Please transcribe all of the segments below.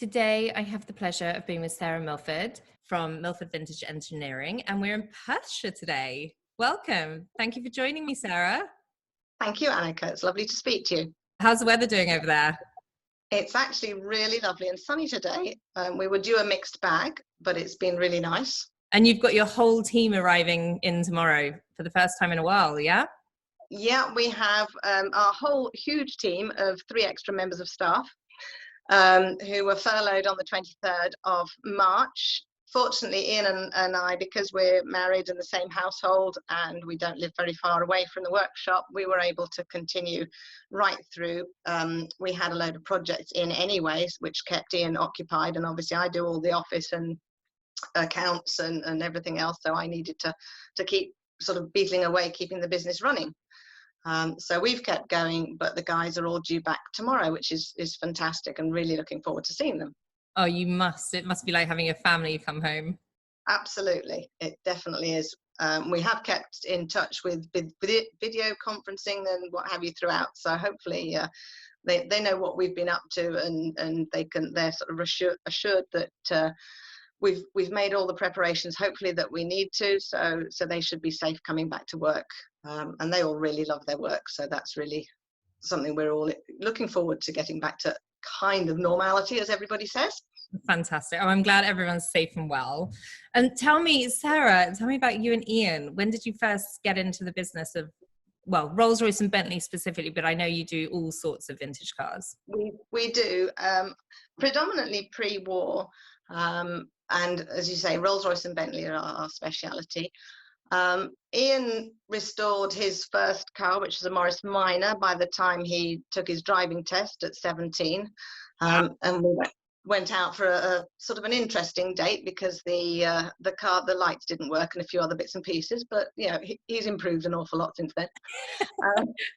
Today, I have the pleasure of being with Sarah Milford from Milford Vintage Engineering, and we're in Perthshire today. Welcome. Thank you for joining me, Sarah. Thank you, Annika. It's lovely to speak to you. How's the weather doing over there? It's actually really lovely and sunny today. We were due a mixed bag, but it's been really nice. And you've got your whole team arriving in tomorrow for the first time in a while, yeah? Yeah, we have our whole huge team of 3 extra members of staff who were furloughed on the 23rd of March. Fortunately, Ian and I, because we're married in the same household and we don't live very far away from the workshop, we were able to continue right through. We had a load of projects in anyways, which kept Ian occupied, and obviously I do all the office and accounts and everything else, so I needed to keep sort of beetling away, keeping the business running. So we've kept going, but the guys are all due back tomorrow, which is fantastic, and really looking forward to seeing them. Oh, you must. It must be like having a family come home. Absolutely. It definitely is. We have kept in touch with video conferencing and what have you throughout. So hopefully they know what we've been up to, and they're sort of assured that we've made all the preparations, hopefully, that we need to. So they should be safe coming back to work. And they all really love their work. So that's really something we're all looking forward to, getting back to kind of normality, as everybody says. Fantastic. Oh, I'm glad everyone's safe and well. And tell me, Sarah, about you and Ian. When did you first get into the business of, well, Rolls-Royce and Bentley specifically, but I know you do all sorts of vintage cars. We do, predominantly pre-war. And as you say, Rolls-Royce and Bentley are our speciality. Ian restored his first car, which was a Morris Minor, by the time he took his driving test at 17. And we went out for a sort of an interesting date, because the lights didn't work and a few other bits and pieces, but he's improved an awful lot since then.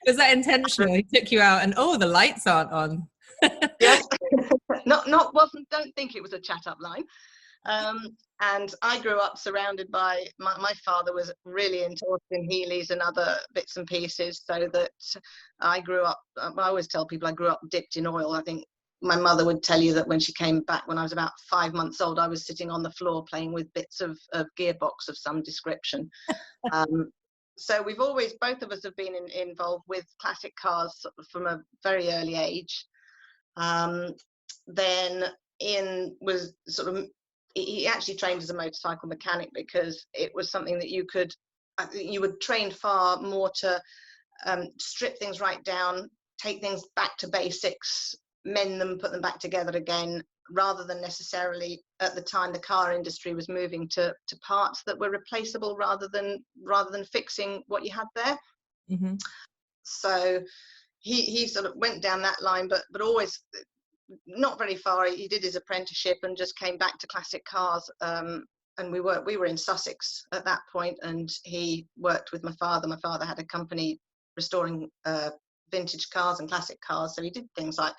Was that intentional? He took you out and the lights aren't on. Yes. Don't think it was a chat up line. And I grew up surrounded by, my father was really into Austin Healey's and other bits and pieces, so that I grew up, I always tell people I grew up dipped in oil. I think my mother would tell you that when she came back when I was about 5 months old, I was sitting on the floor playing with bits of gearbox of some description. So we've always, both of us have been involved with classic cars from a very early age. Then Ian was he actually trained as a motorcycle mechanic, because it was something that you would train far more to strip things right down, take things back to basics, mend them, put them back together again, rather than necessarily, at the time, the car industry was moving to parts that were replaceable rather than fixing what you had there. Mm-hmm. So he sort of went down that line, but always not very far. He did his apprenticeship and just came back to classic cars. And we were in Sussex at that point, and he worked with my father. My father had a company restoring vintage cars and classic cars, so he did things like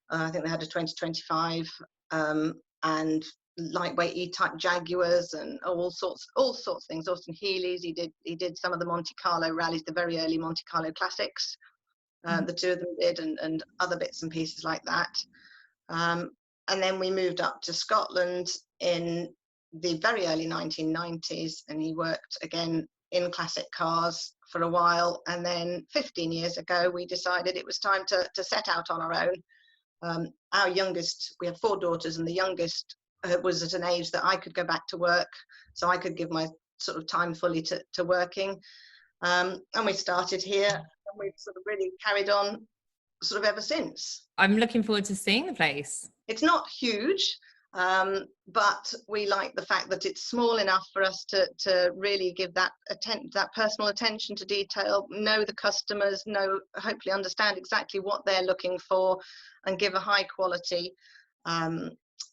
I think they had a 2025 and lightweight E-type Jaguars and all sorts of things. Austin Healey's. He did some of the Monte Carlo rallies, the very early Monte Carlo classics. The two of them did, and other bits and pieces like that. And then we moved up to Scotland in the very early 1990s, and he worked again in classic cars for a while. And then 15 years ago, we decided it was time to set out on our own. Our youngest, we have 4 daughters, and the youngest was at an age that I could go back to work, so I could give my sort of time fully to working. And we started here, and we've sort of really carried on sort of ever since. I'm looking forward to seeing the place. It's not huge, but we like the fact that it's small enough for us to really give that personal attention to detail, know the customers, hopefully understand exactly what they're looking for, and give a high quality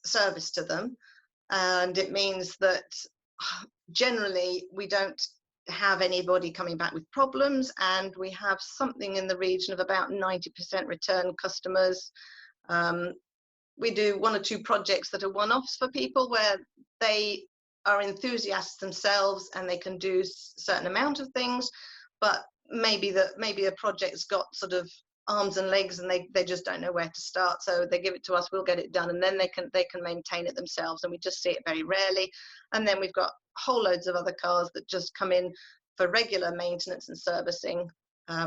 service to them. And it means that generally we don't have anybody coming back with problems, and we have something in the region of about 90% return customers. We do 1 or 2 projects that are one-offs for people, where they are enthusiasts themselves and they can do a certain amount of things, but maybe a project's got sort of arms and legs, and they just don't know where to start. So they give it to us, we'll get it done, and then they can maintain it themselves, and we just see it very rarely. And then we've got whole loads of other cars that just come in for regular maintenance and servicing.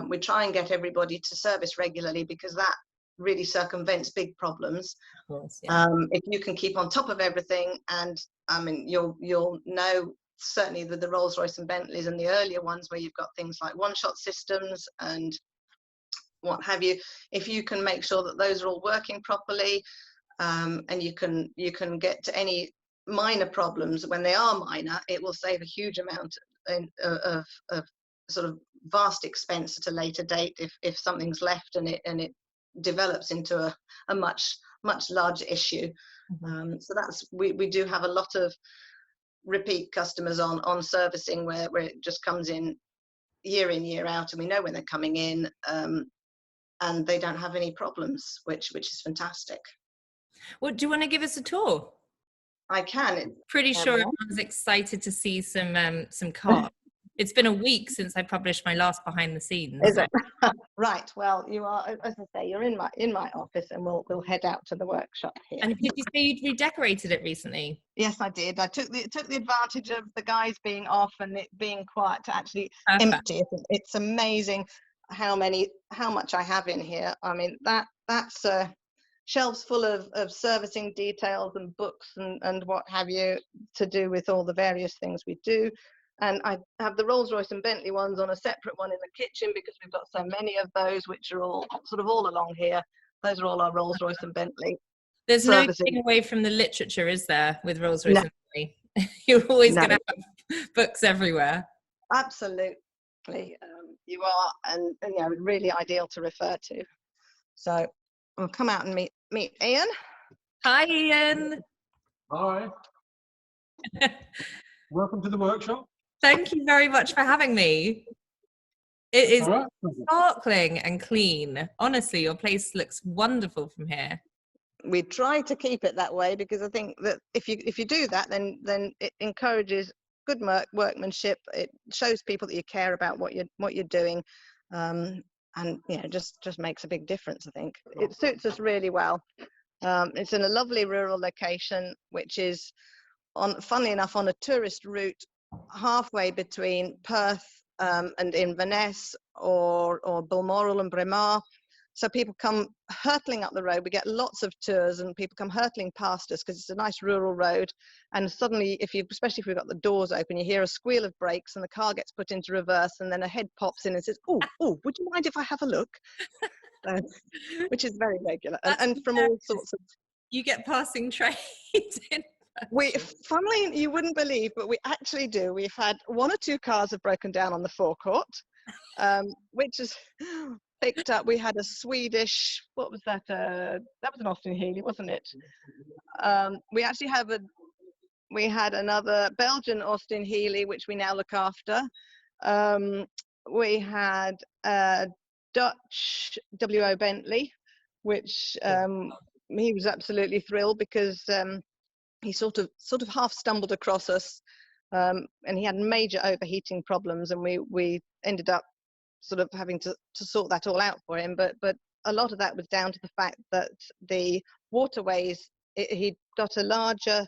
We try and get everybody to service regularly, because that really circumvents big problems. Of course, yeah. If you can keep on top of everything, and I mean, you'll know, certainly with the Rolls-Royce and Bentleys and the earlier ones where you've got things like one-shot systems and what have you, if you can make sure that those are all working properly, and you can get to any minor problems when they are minor, it will save a huge amount of sort of vast expense at a later date if something's left and it develops into a much larger issue. So that's we do have a lot of repeat customers on servicing where it just comes in year out, and we know when they're coming in, and they don't have any problems, which is fantastic. Well, do you want to give us a tour? I can. Pretty sure everyone's excited to see some cars. It's been a week since I published my last behind the scenes. Is it? Right. Well, you are, as I say, you're in my office, and we'll head out to the workshop here. And did you say you'd redecorated it recently? Yes, I did. I took the advantage of the guys being off and it being quiet to actually empty it. It's amazing how much I have in here. I mean, that's shelves full of servicing details and books and what have you, to do with all the various things we do. And I have the Rolls-Royce and Bentley ones on a separate one in the kitchen, because we've got so many of those, which are all sort of all along here. Those are all our Rolls-Royce and Bentley. There's no getting away from the literature, is there, with Rolls-Royce and Bentley? You're always going to have books everywhere. Absolutely. You are, and really ideal to refer to. So we'll come out and meet Ian. Hi, Ian. Hi. Welcome to the workshop. Thank you very much for having me. It is sparkling and clean. Honestly, your place looks wonderful from here. We try to keep it that way, because I think that if you do that, then it encourages good workmanship. It shows people that you care about what you're doing, and just makes a big difference. I think it suits us really well. It's in a lovely rural location, which is funnily enough, on a tourist route halfway between Perth and Inverness, or Balmoral and Braemar. So people come hurtling up the road. We get lots of tours, and people come hurtling past us because it's a nice rural road. And suddenly, especially if we've got the doors open, you hear a squeal of brakes, and the car gets put into reverse, and then a head pops in and says, "Oh, would you mind if I have a look?" Which is very regular, and from all sorts of. You get passing trains in. Funnily, you wouldn't believe, but we actually do. We've had one or two cars have broken down on the forecourt, which is picked up. We had a Swedish, what was that? That was an Austin Healey, wasn't it? We actually we had another Belgian Austin Healey, which we now look after. We had a Dutch WO Bentley, which he was absolutely thrilled, because he sort of half stumbled across us, and he had major overheating problems, and we ended up sort of having to sort that all out for him. But a lot of that was down to the fact that the waterways, he'd got a larger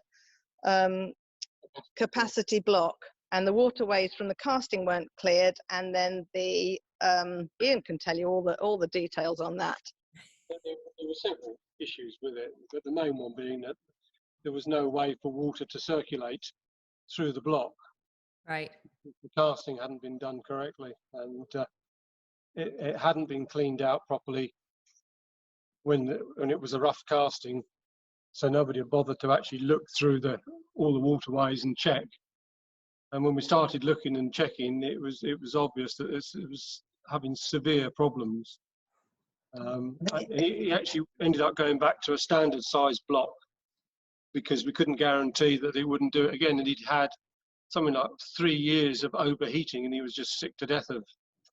capacity block, and the waterways from the casting weren't cleared, and then the Ian can tell you all the details on that. There were several issues with it, but the main one being that there was no way for water to circulate through the block. Right. The casting hadn't been done correctly, and it hadn't been cleaned out properly when it was a rough casting, so nobody had bothered to actually look through all the waterways and check. And when we started looking and checking, it was obvious that it was having severe problems. He actually ended up going back to a standard size block, because we couldn't guarantee that they wouldn't do it again. And he'd had something like 3 years of overheating, and he was just sick to death of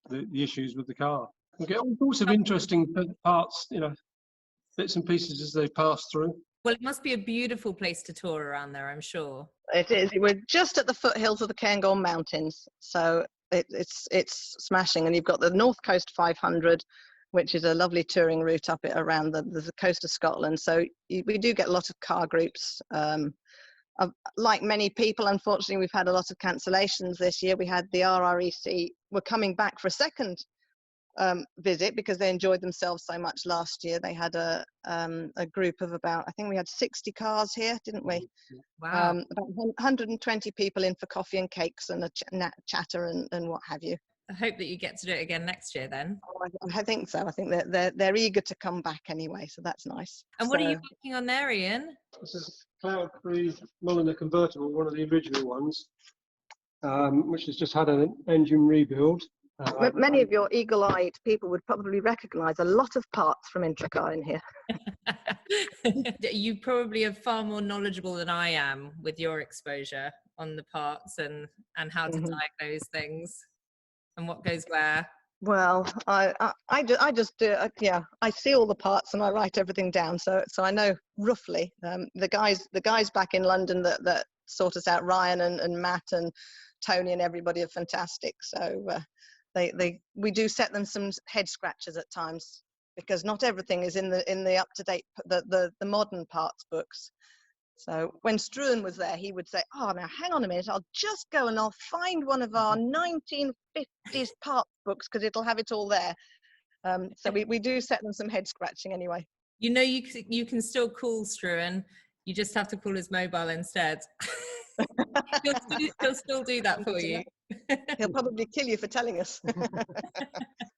the issues with the car. We get all sorts of interesting parts, bits and pieces as they pass through. Well, it must be a beautiful place to tour around there, I'm sure. It is. We're just at the foothills of the Cairngorm Mountains, so it's smashing. And you've got the North Coast 500, which is a lovely touring route up it around the coast of Scotland. So we do get a lot of car groups. Like many people, unfortunately, we've had a lot of cancellations this year. We had the RREC were coming back for a second visit because they enjoyed themselves so much last year. They had a group of about, I think we had 60 cars here, didn't we? Wow. About 120 people in for coffee and cakes and a chatter and what have you. I hope that you get to do it again next year then. Oh, I think so. I think that they're eager to come back anyway, so that's nice. And what are you working on there, Ian? This is cloud-free Mulliner convertible, one of the original ones, which has just had an engine rebuild. Many of your eagle-eyed people would probably recognise a lot of parts from Intracar in here. You probably are far more knowledgeable than I am with your exposure on the parts and how to diagnose things and what goes where. Well, I just do. Yeah, I see all the parts and I write everything down, so I know roughly. The guys back in London that sort us out, Ryan and Matt and Tony and everybody are fantastic. So we do set them some head scratchers at times because not everything is in the up to date the modern parts books. So when Struan was there, he would say, "Oh, now hang on a minute, I'll just go and I'll find one of our 1950s parts books because it'll have it all there." So we do set them some head scratching anyway. You know, you can still call Struan. You just have to call his mobile instead. he'll still do that for you. He'll probably kill you for telling us.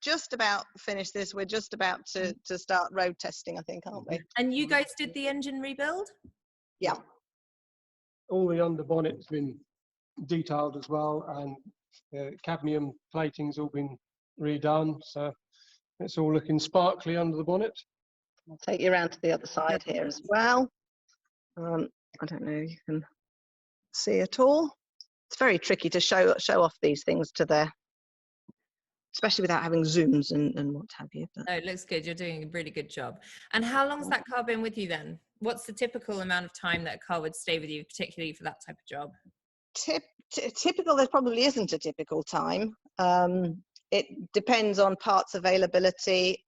Just about finished this. We're just about to start road testing, I think, aren't we? And you guys did the engine rebuild? Yeah. All the underbonnet's been detailed as well, and cadmium plating's all been redone, so it's all looking sparkly under the bonnet. I'll take you around to the other side here as well. I don't know if you can see it all. It's very tricky to show off these things especially without having zooms and what have you. But. No, it looks good. You're doing a really good job. And how long's that car been with you then? What's the typical amount of time that a car would stay with you, particularly for that type of job? Typical, there probably isn't a typical time. It depends on parts availability,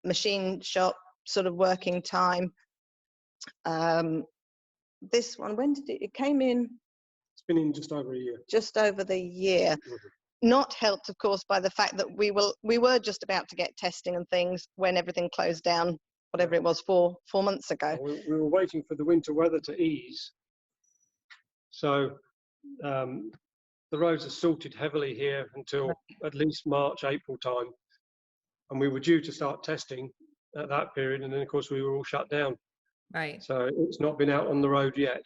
machine shop sort of working time. This one, when did it came in? It's been in just over a year. Just over the year. Not helped, of course, by the fact that we were just about to get testing and things when everything closed down, whatever it was, four months ago. We were waiting for the winter weather to ease. So the roads are salted heavily here until at least March, April time. And we were due to start testing at that period. And then, of course, we were all shut down. Right. So it's not been out on the road yet.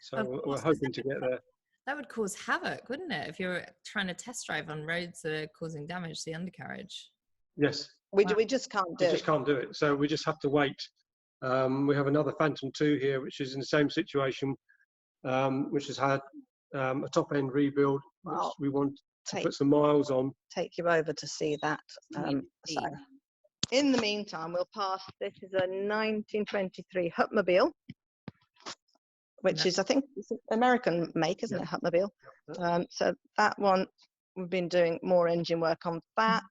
So we're hoping to get there. That would cause havoc, wouldn't it? If you're trying to test drive on roads that are causing damage to the undercarriage. Yes. We just can't do it. We just can't do it. So we just have to wait. We have another Phantom 2 here, which is in the same situation, which has had a top-end rebuild, which we want to put some miles on. Take you over to see that. So in the meantime, we'll pass. This is a 1923 Hupmobile, which is, I think, it's an American make, isn't it, Hupmobile? So that one, we've been doing more engine work on that,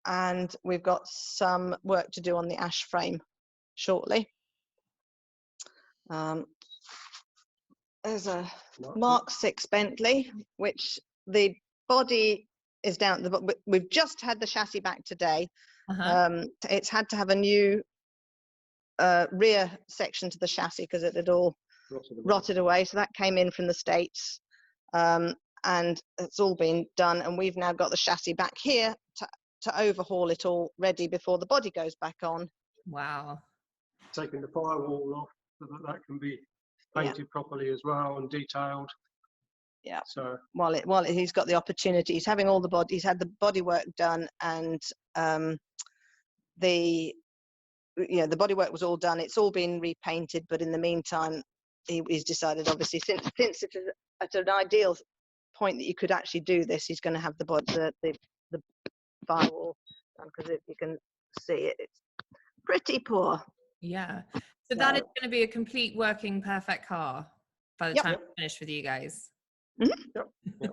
and we've got some work to do on the ash frame shortly. There's a Mark 6 Bentley, which the body is down. We've just had the chassis back today. It's had to have a new rear section to the chassis because it had all rotted away. So that came in from the States, and it's all been done. And we've now got the chassis back here to overhaul it all ready before the body goes back on. Wow. Taking the firewall off so that can be painted properly as well and detailed. Yeah. So while he's got the opportunity, he's having all the body. He's had the body work done, and the body work was all done. It's all been repainted, but in the meantime, he's decided, obviously, since it is at an ideal point that you could actually do this, he's going to have the firewall done, because if you can see it, it's pretty poor. Yeah. So that is going to be a complete working perfect car by the time it's finished with you guys. Mm-hmm.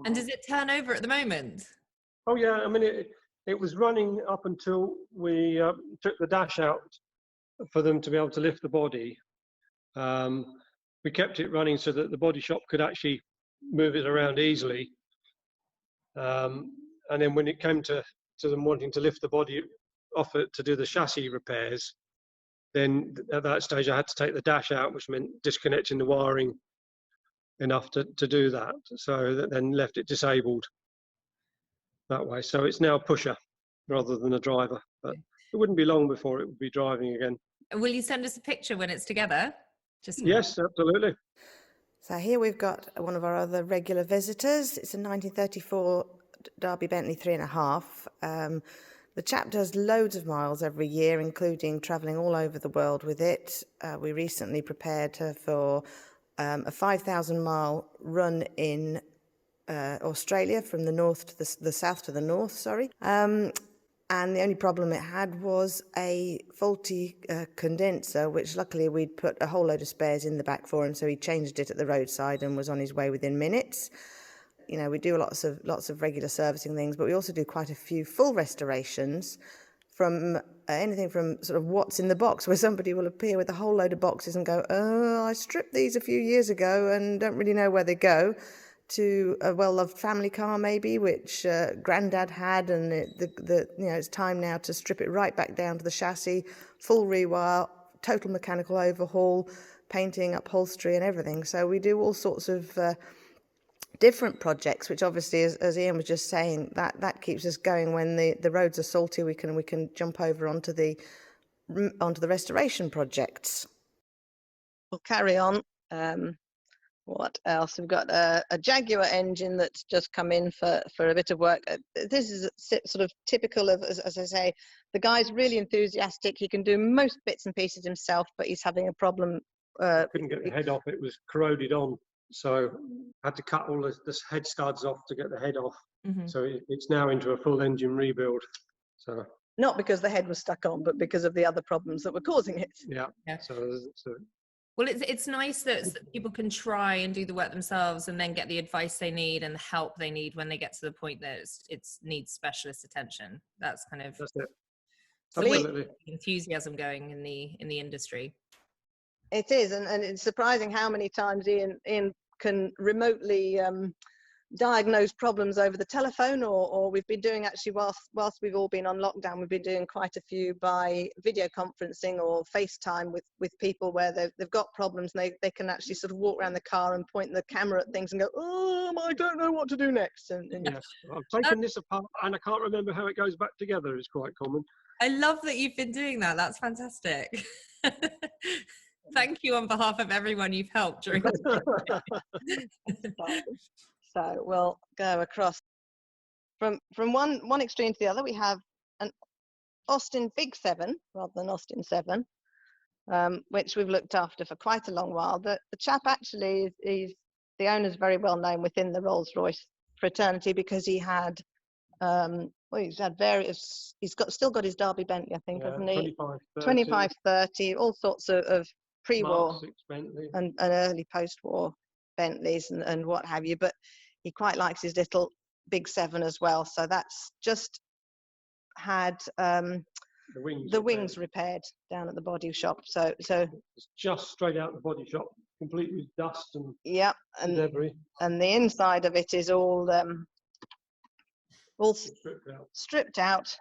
And does it turn over at the moment? Oh yeah, I mean It was running up until we took the dash out for them to be able to lift the body. We kept it running so that the body shop could actually move it around easily. And then when it came to them wanting to lift the body off it to do the chassis repairs, then at that stage I had to take the dash out, which meant disconnecting the wiring enough to do that. So that then left it disabled that way. So it's now a pusher rather than a driver. But it wouldn't be long before it would be driving again. Will you send us a picture when it's together? Yes, absolutely. So here we've got one of our other regular visitors. It's a 1934 Derby Bentley 3.5. The chap does loads of miles every year, including travelling all over the world with it. We recently prepared her for a 5,000-mile run in Australia from the north to the south to the north, sorry. And the only problem it had was a faulty condenser, which luckily we'd put a whole load of spares in the back for him, so he changed it at the roadside and was on his way within minutes. You know, we do lots of regular servicing things, but we also do quite a few full restorations from anything from sort of what's in the box, where somebody will appear with a whole load of boxes and go, "Oh, I stripped these a few years ago and don't really know where they go," to a well-loved family car maybe, which Grandad had, and it's time now to strip it right back down to the chassis, full rewire, total mechanical overhaul, painting, upholstery and everything. So we do all sorts of different projects, which obviously, as Ian was just saying, that keeps us going. When the roads are salty, we can jump over onto the restoration projects. We'll carry on. What else? We've got a Jaguar engine that's just come in for a bit of work. This is sort of typical of, as I say, the guy's really enthusiastic. He can do most bits and pieces himself, but he's having a problem. Couldn't get the head off. It was corroded on. So had to cut all the head studs off to get the head off. Mm-hmm. So it's now into a full engine rebuild. So not because the head was stuck on, but because of the other problems that were causing it. Yeah. So well, it's nice that people can try and do the work themselves and then get the advice they need and the help they need when they get to the point that it needs specialist attention. That's it. Absolutely. Enthusiasm going in the industry. It is, and it's surprising how many times Ian can remotely diagnose problems over the telephone, or we've been doing, actually, whilst we've all been on lockdown, we've been doing quite a few by video conferencing or FaceTime with people where they've got problems, and they can actually sort of walk around the car and point the camera at things and go, "Oh, I don't know what to do next." And yes, I've taken this apart and I can't remember how it goes back together. Is quite common. I love that you've been doing that. That's fantastic. Thank you on behalf of everyone you've helped during this time. So we'll go across from one extreme to the other. We have an Austin Big 7 rather than Austin 7, which we've looked after for quite a long while. The chap actually is the owner's very well known within the Rolls-Royce fraternity, because he had he's had various. He's still got his Derby Bentley, I think, hasn't he? 25, 30, all sorts of pre-war and early post-war Bentleys and what have you. But he quite likes his little Big 7 as well. So that's just had the wings repaired down at the body shop. So it's just straight out the body shop, complete with dust and debris. And the inside of it is all stripped out,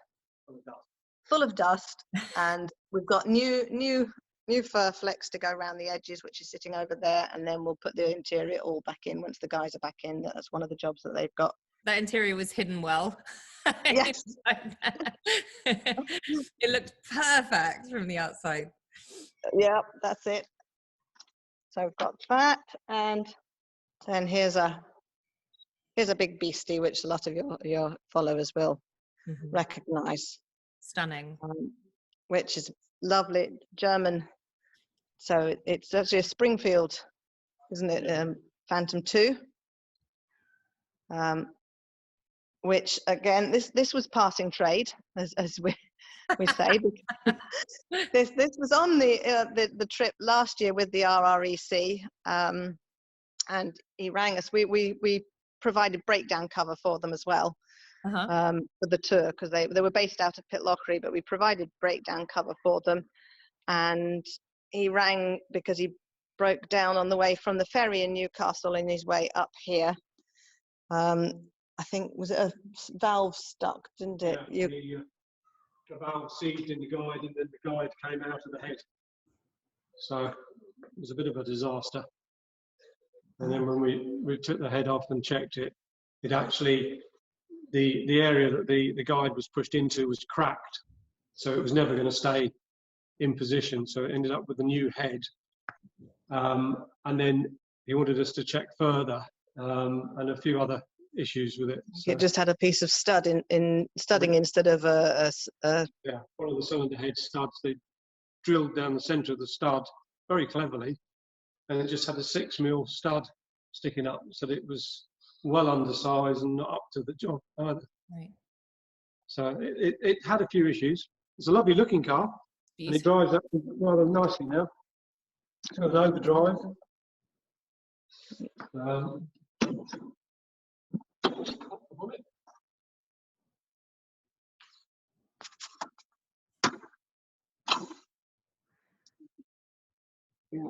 full of dust, and we've got new fur flex to go around the edges, which is sitting over there, and then we'll put the interior all back in once the guys are back in. That's one of the jobs that they've got. That interior was hidden well. Yes. It looked perfect from the outside. Yeah, that's it. So we've got that, and then here's a big beastie, which a lot of your followers will recognise. Stunning. Which is lovely German. So it's actually a Springfield, isn't it? Phantom 2. Which again, this was passing trade, as we say. this was on the trip last year with the RREC, and he rang us. We provided breakdown cover for them as well. for the tour, because they were based out of Pitlochry, but we provided breakdown cover for them. And he rang because he broke down on the way from the ferry in Newcastle in his way up here. I think, was it a valve stuck, didn't it? Yeah, the valve seized in the guide, and then the guide came out of the head. So it was a bit of a disaster. And then when we took the head off and checked it, it actually, the area that the guide was pushed into was cracked. So it was never going to stay in position. So it ended up with a new head. And then he ordered us to check further, and a few other issues with it. So, it just had a piece of stud in studding instead of a yeah, one of the cylinder head studs, they drilled down the centre of the stud very cleverly, and it just had a 6mm stud sticking up, so that it was well undersized and not up to the job either. Right. So it had a few issues. It's a lovely looking car, and it drives up rather nicely now. It's got an overdrive.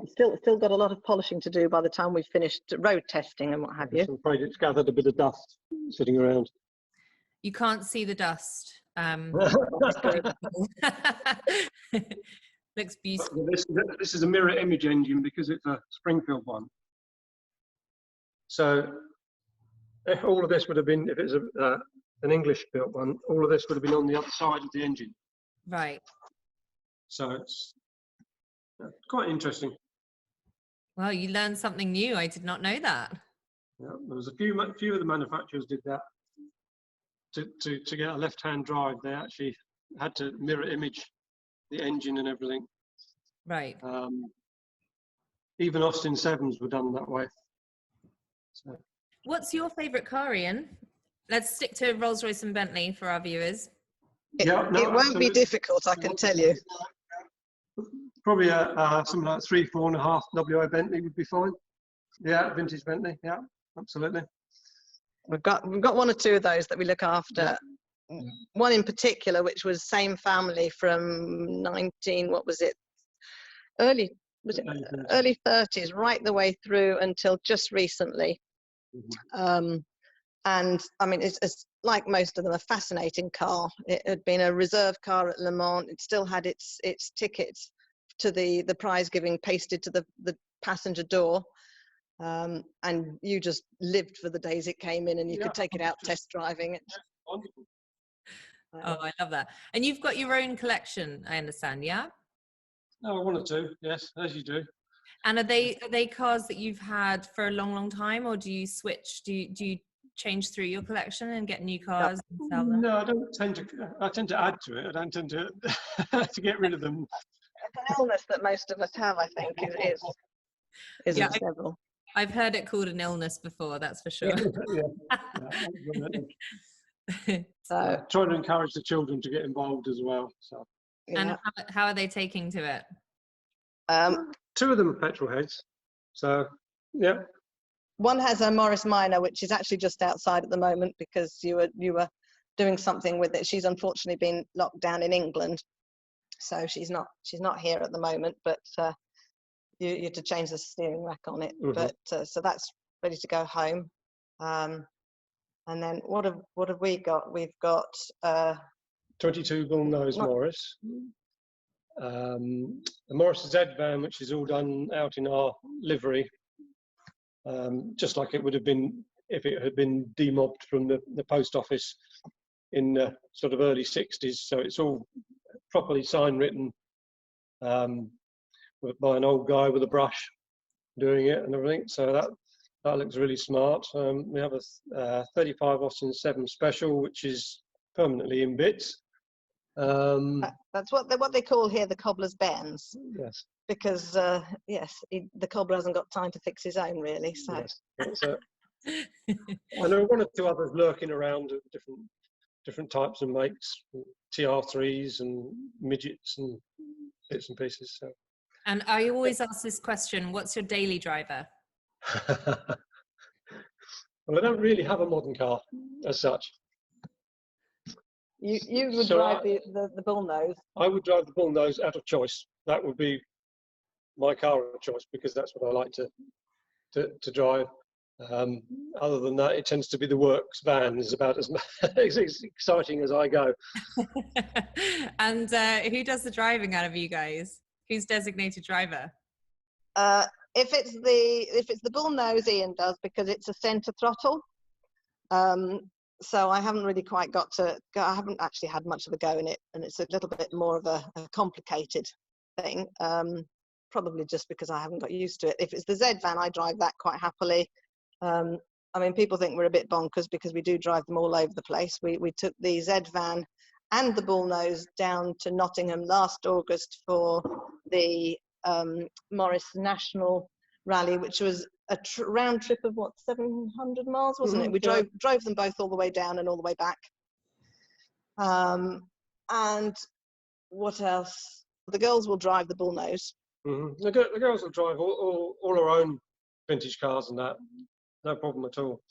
Still got a lot of polishing to do by the time we've finished road testing and what have you. I'm afraid it's gathered a bit of dust sitting around. You can't see the dust. Looks beautiful. This is a mirror image engine because it's a Springfield one. So if all of this would have been, if it's an English built one, all of this would have been on the other side of the engine. Right. So it's quite interesting. Well, you learned something new. I did not know that. Yeah, there was a few of the manufacturers did that. To get a left-hand drive, they actually had to mirror image the engine and everything. Right. Even Austin 7s were done that way. So. What's your favourite car, Ian? Let's stick to Rolls-Royce and Bentley for our viewers. It won't be difficult, I can tell you. Probably something like 3, 4.5 WI Bentley would be fine. Yeah, vintage Bentley. Yeah, absolutely. We've got one or two of those that we look after. Yeah. One in particular, which was same family from early 30s, right the way through until just recently. Mm-hmm. And I mean, it's like most of them, a fascinating car. It had been a reserve car at Le Mans. It still had its tickets to the prize giving pasted to the passenger door. And you just lived for the days it came in, and you could take it out test driving it. Wonderful. Oh, I love that. And you've got your own collection, I understand, yeah? Oh, one or two, yes, as you do. And are they cars that you've had for a long, long time, or do you switch? Do you change through your collection and get new cars and sell them? No, I don't tend to. I tend to add to it. I don't tend to to get rid of them. It's an illness that most of us have, I think, is yeah, several. I've heard it called an illness before, that's for sure. So trying to encourage the children to get involved as well. So. And how are they taking to it? Two of them are petrol heads. So, yeah. One has a Morris Minor, which is actually just outside at the moment because you were doing something with it. She's unfortunately been locked down in England, so she's not here at the moment. But you had to change the steering rack on it. Mm-hmm. But so that's ready to go home. And then what have we got? We've got 22 bull nose Morris. A Morris Z van, which is all done out in our livery, just like it would have been if it had been demobbed from the post office in the sort of early 60s. So it's all properly sign written by an old guy with a brush doing it and everything. So that looks really smart. We have a 35 Austin 7 Special, which is permanently in bits. That's what they call here the cobbler's Benz. Yes. Because the cobbler hasn't got time to fix his own, really. So. Yes. And there are one or two others lurking around, different types of makes, TR3s and midgets and bits and pieces. So. And I always ask this question: what's your daily driver? Well, I don't really have a modern car as such. You would So drive the bullnose. I would drive the bullnose out of choice. That would be my car of choice because that's what I like to drive. Other than that, it tends to be the works van. Is about as exciting as I go. And who does the driving out of you guys? Who's designated driver? If it's the bullnose, Ian does, because it's a centre throttle. So I haven't really quite got to go. I haven't actually had much of a go in it, and it's a little bit more of a complicated thing. Probably just because I haven't got used to it. If it's the Z van, I drive that quite happily. I mean, people think we're a bit bonkers because we do drive them all over the place. We took the Z van and the bullnose down to Nottingham last August for the Morris National Rally, which was a round trip of what, 700 miles, wasn't it? We drove them both all the way down and all the way back. And what else? The girls will drive the bullnose. Mm-hmm. The girls will drive all our own vintage cars and that. No problem at all.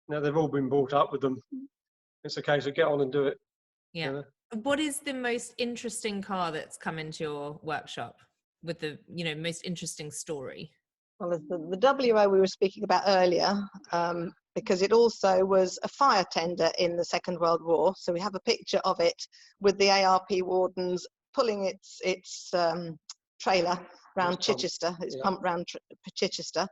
Now they've all been brought up with them. It's a case of get on and do it. Yeah. What is the most interesting car that's come into your workshop with the, most interesting story? Well, there's the WO we were speaking about earlier, because it also was a fire tender in the Second World War. So we have a picture of it with the ARP wardens pulling its trailer round Chichester. It's pumped round Chichester.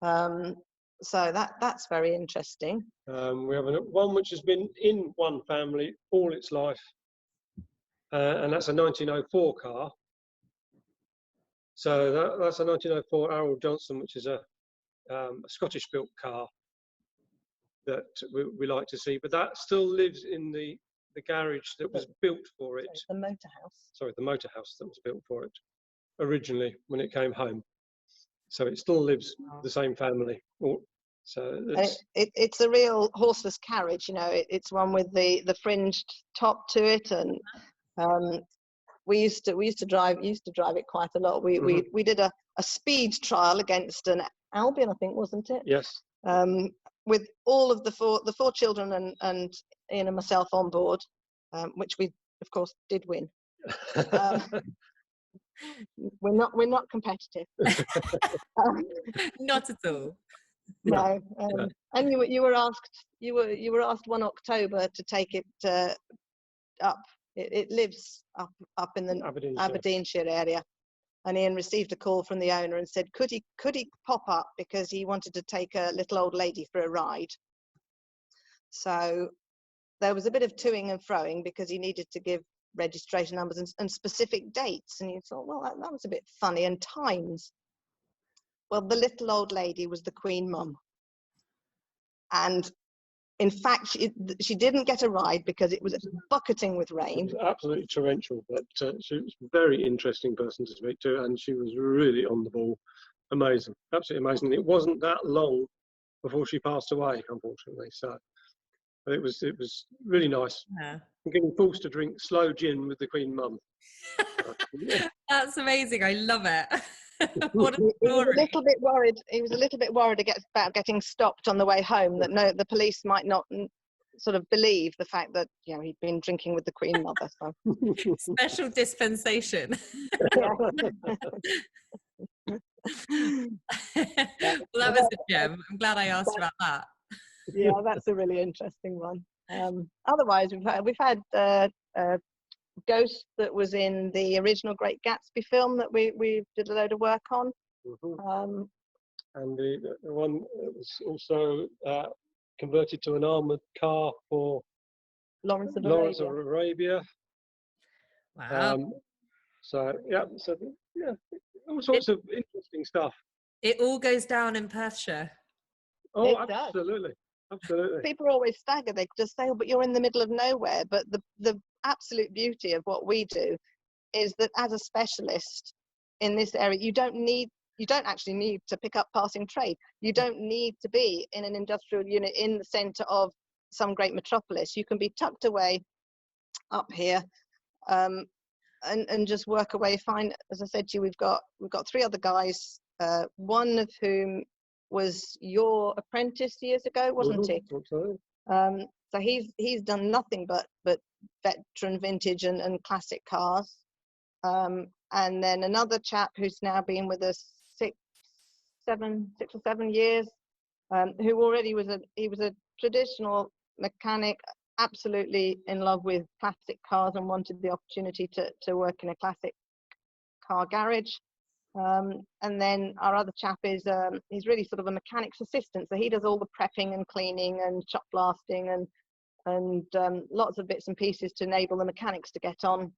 So that's very interesting. We have one which has been in one family all its life, and that's a 1904 car. So that's a 1904 Arrol Johnston, which is a Scottish-built car that we like to see. But that still lives in the garage that was built for it. The motor house. Sorry, the motor house that was built for it originally when it came home. So it still lives the same family. So it's a real horseless carriage. It's one with the fringed top to it, and we used to drive it quite a lot. We did a speed trial against an Albion, I think, wasn't it? Yes. With all of the four children and Ian and myself on board, which we of course did win. We're not competitive. Not at all. No. And you were asked one October to take it up. It lives up in the Aberdeenshire area, and Ian received a call from the owner and said could he pop up because he wanted to take a little old lady for a ride. So there was a bit of toing and froing because he needed to give registration numbers and specific dates, and you thought, well, that was a bit funny, and times. Well, the little old lady was the Queen Mum, and in fact she didn't get a ride because it was bucketing with rain. It was absolutely torrential, but she was a very interesting person to speak to, and she was really on the ball. Amazing, absolutely amazing. It wasn't that long before she passed away, unfortunately. So but it was really nice. Yeah. I'm getting forced to drink slow gin with the Queen Mum. That's amazing. I love it. What a story. He was a little bit worried. He was a little bit worried about getting stopped on the way home. That the police might not sort of believe the fact that he'd been drinking with the Queen Mother. So. Special dispensation. Yeah. Well, that was a gem. I'm glad I asked about that. Yeah, that's a really interesting one. Otherwise, we've had Ghost that was in the original Great Gatsby film that we did a load of work on. Mm-hmm. And the one that was also converted to an armoured car for Lawrence of Arabia. Wow. So all sorts of interesting stuff. It all goes down in Perthshire. Oh, It does. Absolutely. People are always staggered. They just say, oh, but you're in the middle of nowhere. But the absolute beauty of what we do is that as a specialist in this area, you don't actually need to pick up passing trade. You don't need to be in an industrial unit in the centre of some great metropolis. You can be tucked away up here and just work away fine. As I said to you, we've got 3 other guys, one of whom was your apprentice years ago, wasn't he? So he's done nothing but veteran vintage and classic cars. And then another chap who's now been with us 6 or 7 years, who already was a traditional mechanic, absolutely in love with classic cars and wanted the opportunity to work in a classic car garage. And then our other chap is he's really sort of a mechanic's assistant, so he does all the prepping and cleaning and shop blasting and lots of bits and pieces to enable the mechanics to get on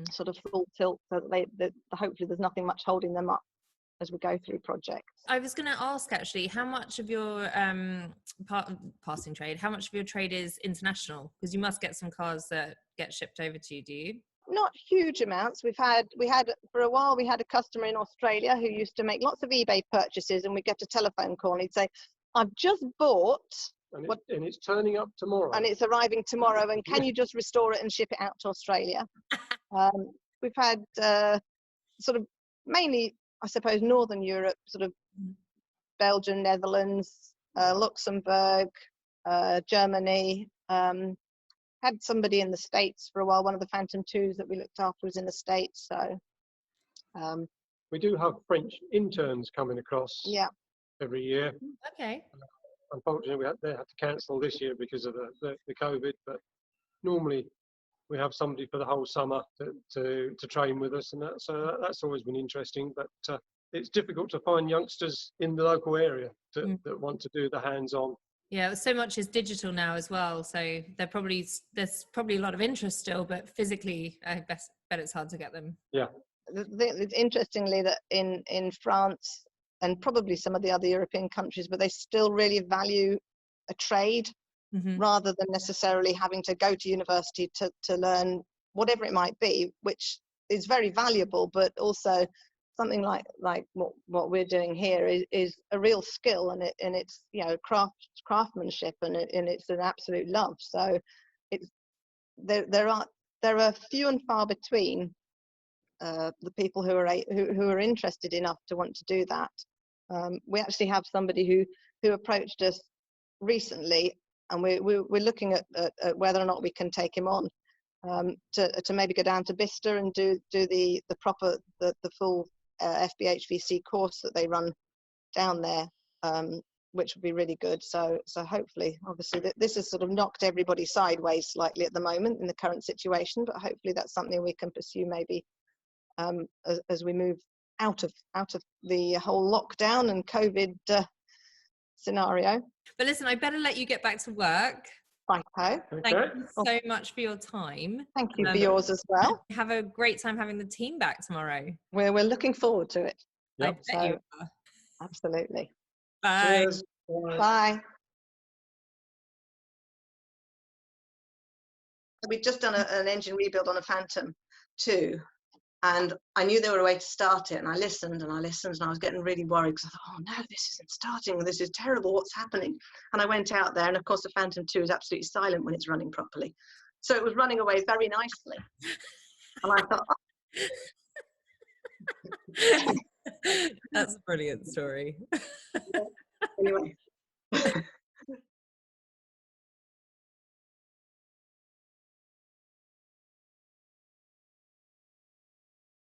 sort of full tilt, so that hopefully there's nothing much holding them up as we go through projects. I was going to ask actually, how much of your passing trade, how much of your trade is international? Because you must get some cars that get shipped over to you, do you? Not huge amounts. We had for a while, we had a customer in Australia who used to make lots of eBay purchases, and we'd get a telephone call and he'd say, I've just bought and it's turning up tomorrow, and it's arriving tomorrow, and can you just restore it and ship it out to Australia? We've had sort of mainly, I suppose, Northern Europe, sort of Belgium, Netherlands, Luxembourg, Germany. Had somebody in the States for a while. One of the Phantom 2s that we looked after was in the States. So we do have French interns coming across every year. Okay. Unfortunately, they had to cancel this year because of the COVID, but normally we have somebody for the whole summer to train with us, and that's always been interesting. But it's difficult to find youngsters in the local area that want to do the hands-on. Yeah, so much is digital now as well, so there's probably a lot of interest still, but physically I bet it's hard to get them. Yeah. It's interestingly that in France and probably some of the other European countries, but they still really value a trade rather than necessarily having to go to university to learn whatever it might be, which is very valuable, but also something like what we're doing here is a real skill, and it's craftsmanship, and it's an absolute love. So it's there are few and far between the people who are interested enough to want to do that. We actually have somebody who approached us recently, and we're looking at whether or not we can take him on to maybe go down to Bicester and do the full FBHVC course that they run down there, which would be really good. So hopefully, obviously, this has sort of knocked everybody sideways slightly at the moment in the current situation, but hopefully that's something we can pursue maybe as we move out of the whole lockdown and COVID scenario. But listen, I better let you get back to work. Righto. Thank you so much for your time. Thank you for yours as well. Have a great time having the team back tomorrow. We're looking forward to it. Yep. I bet you are. Absolutely. Bye. Cheers. Bye. We'd just done an engine rebuild on a Phantom 2, and I knew there were a way to start it, and I listened and I was getting really worried because I thought, oh no, this isn't starting, this is terrible, what's happening? And I went out there, and of course the Phantom 2 is absolutely silent when it's running properly, so it was running away very nicely, and I thought, That's a brilliant story. Anyway,